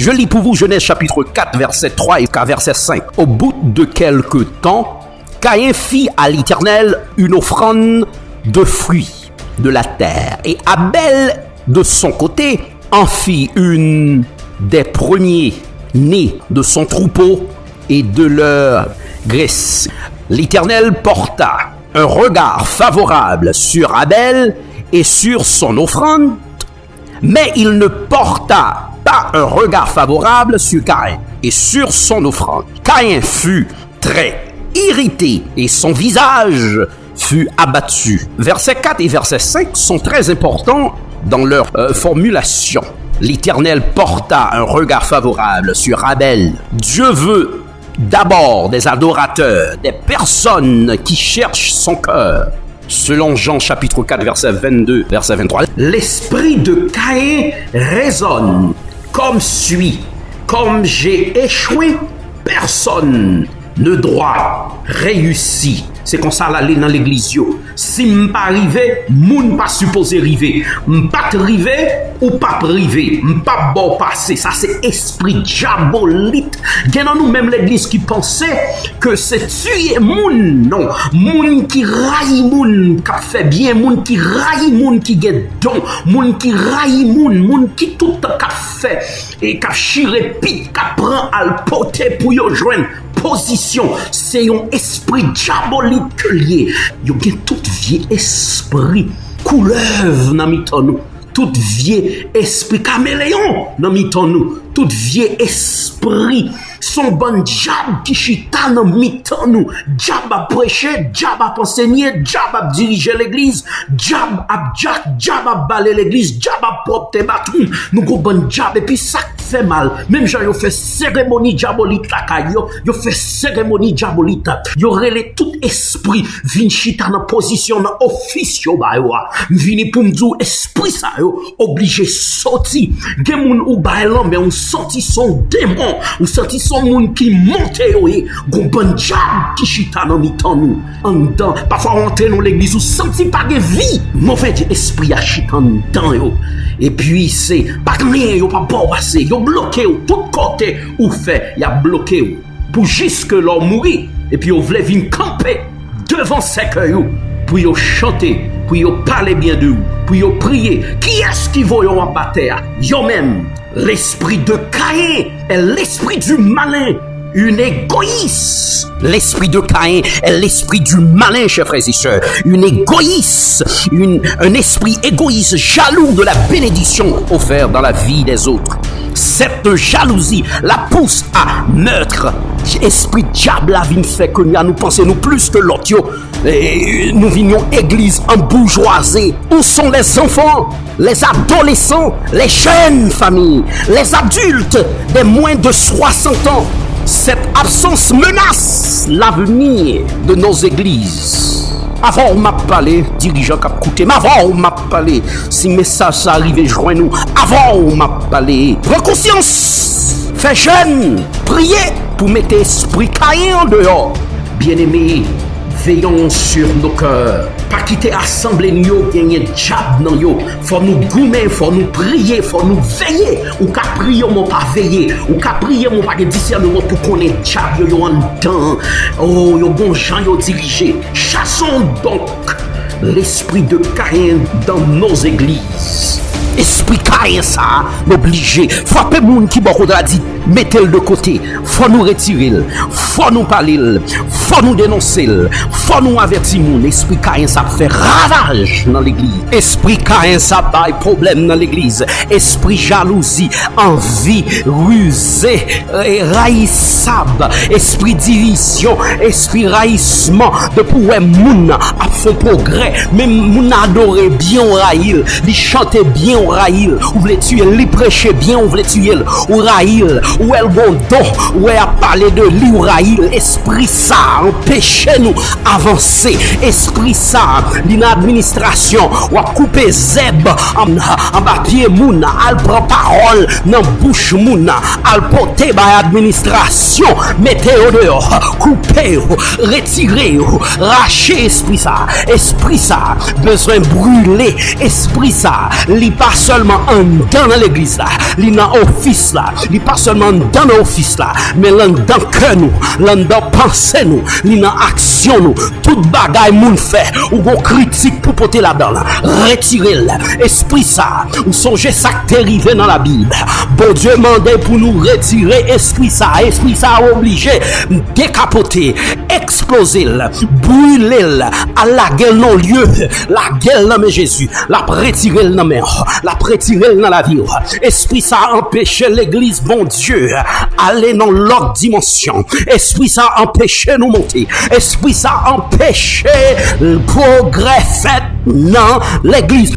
Je lis pour vous Genèse chapitre 4, verset 3 et verset 5. Au bout de quelque temps, Caïn fit à l'Éternel une offrande de fruits de la terre. Et Abel, de son côté, en fit une des premiers nés de son troupeau et de leur graisse. L'Éternel porta un regard favorable sur Abel et sur son offrande, mais il ne porta pas un regard favorable sur Caïn et sur son offrande. Caïn fut très irrité et son visage fut abattu. Versets 4 et verset 5 sont très importants dans leur formulation. L'Éternel porta un regard favorable sur Abel. Dieu veut d'abord des adorateurs, des personnes qui cherchent son cœur. Selon Jean chapitre 4, verset 22, verset 23, l'esprit de Caïn résonne comme suit. Comme j'ai échoué, personne ne doit réussir. C'est comme ça l'aller dans l'église. Si m'pas arrivé, moun pas supposé arriver. M'pas arrivé ou pas privé. M'pas bon passé. Ça c'est esprit diabolique. Gen dans nous même l'église qui pensait que c'est tuer moun. Non, moun qui raille moun qui fait bien, moun qui raille moun qui get don, moun qui raille moun qui tout qu'a fait et qu'a chiré pit, qu'a prend al poté pour yo joindre position. C'est un esprit diabolique que lié. Yo gen tout vieux esprit couleuvre dans mitan nous, tout vieux esprit caméléon dans mitan nous, tout vieux esprit son bon diable qui chita dans mitan nous. Diable a prêché, diable a enseigné, diable a dirigé l'église, diable a balé l'église, diable a propre bâton. Nous go bon diable et puis ça fait mal. Même gens yo fait cérémonie diabolique la caillou, yo fait cérémonie diabolique. Yo relé tout esprit vinn chita dans position dans office yo ba yo. Vini pour m'dou esprit ça yo obligé sorti. Gen moun ou ba lan mais on sorti son démon, ou sorti son moun qui monte yo e. Gon bon diable qui chita dans mitan nous. En dedans, parfois on entre dans l'église ou senti pas de vie. Mauvais esprit a chita en dedans yo. Et puis c'est pas rien yo pas bon passer. Yo bloqué ou tout côté ou fait, y a bloqué ou pour jusque l'homme mourir. Et puis on voulait venir camper devant ses cœurs pour yo chanter, pour yo parler bien de vous, pour yo prier. Qui est-ce qui va yo abattre? Yo même. L'esprit de Caïn est l'esprit du malin, une égoïste. L'esprit de Caïn est l'esprit du malin, chers frères et sœurs. Une égoïste, un esprit égoïste, jaloux de la bénédiction offerte dans la vie des autres. Cette jalousie la pousse à meurtre. Esprit diable a vient fait que nous pensons nous plus que l'autre. Nous venions église en bourgeoisie. Où sont les enfants, les adolescents, les jeunes familles, les adultes des moins de 60 ans? Cette absence menace l'avenir de nos églises. Avant on m'a parlé, dirigeant qui a coûté, mais avant on m'a parlé, si message ça arrive, joignez nous. Avant on m'a parlé, prends conscience, fais jeune, priez pour mettre esprit Caïn en dehors. Bien-aimés, veillons sur nos cœurs. Pas quitter assemblée nous gagner diable dans yo. Faut nous goumer, faut nous prier, faut nous veiller. Ou ka prier mon pas veiller, ou ka prier mon pas de discernement pour connaître diable yo en dedans. Oh, yo bon gens yo dirigé. Chassons donc l'esprit de Caïn dans nos églises. Esprit Caïn ça m'oblige. Frappez moun qui bon a dit mettez-le de côté. Faut nous retirer, faut nous parler, faut nous dénoncer, faut nous avertir moun. Esprit Caïn ça fait ravage dans l'église. Esprit Caïn ça bail problème dans l'église. Esprit jalousie, envie, rusé, raïssable, esprit division, esprit raïssement de pouvoir moun a fait progrès, même moun adorer bien raïl, li chanter bien raïl, ou voulez tuer, li prêcher bien, ou voulez tuer, ou raïl, ou elle bon don, ou elle a parlé de li ou raïl, esprit ça, empêche nous avancer. Esprit ça, l'in administration, ou a coupé zeb en papier moun, al prend parole dans bouche moun, al porter by administration, mettez au dehors, coupez, retirez, rachez esprit ça, besoin brûler, esprit ça, li pas seulement en dans l'église là, li dans office là, li pas seulement dans l'office là, mais dans cœur nous, dans pensée nous, li dans action nous, toute bagaille moun fait, ou gon critique pour porter là-dedans, retirez-le, esprit ça, ou songez ça qui est arrivé dans la Bible, bon Dieu mandait pour nous retirer esprit ça obligé, décapoter, exploser, brûler, à la gueule non lieu, la gueule non mais Jésus, la retirer dans mer, la retirer dans la vie, esprit ça empêche l'église, bon Dieu, aller dans l'autre dimension, esprit ça empêche nous monter, esprit ça empêche le progrès fait dans l'église.